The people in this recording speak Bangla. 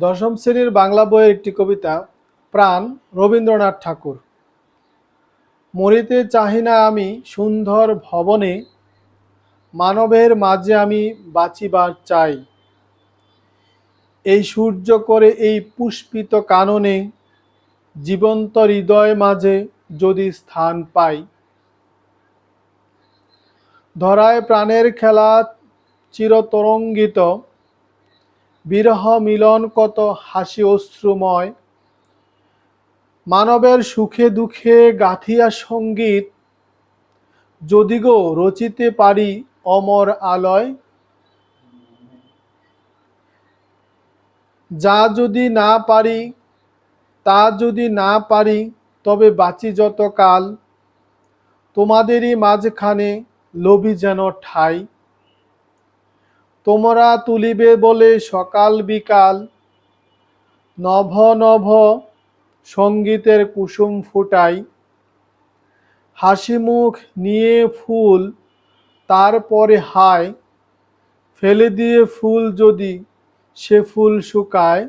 দশম শ্রেণীর বাংলা বইয়ের একটি কবিতা। প্রাণ, রবীন্দ্রনাথ ঠাকুর। মরিতে চাহি না আমি সুন্দর ভবনে, মানবের মাঝে আমি বাঁচিবার চাই। এই সূর্য করে এই পুষ্পিত কাননে, জীবন্ত হৃদয় মাঝে যদি স্থান পাই। ধরায় প্রাণের খেলা চিরতরঙ্গিত, বিরহ মিলন কত হাসি অশ্রুময়। মানবের সুখে দুঃখে গাথিয়া সঙ্গীত, যদি গো রচিতে পারি অমর আলয়। যা যদি না পারি, তা যদি না পারি, তবে বাঁচি যত কাল, তোমাদেরই মাঝখানে লবি যেন ঠাই। তোমরা তুলিবে বলে সকাল বিকাল, নভ নভ সঙ্গীতের কুসুম ফুটাই। হাসি মুখ নিয়ে ফুল তারপরে হায়, ফেলে দিয়ে ফুল যদি সে ফুল শুকায়।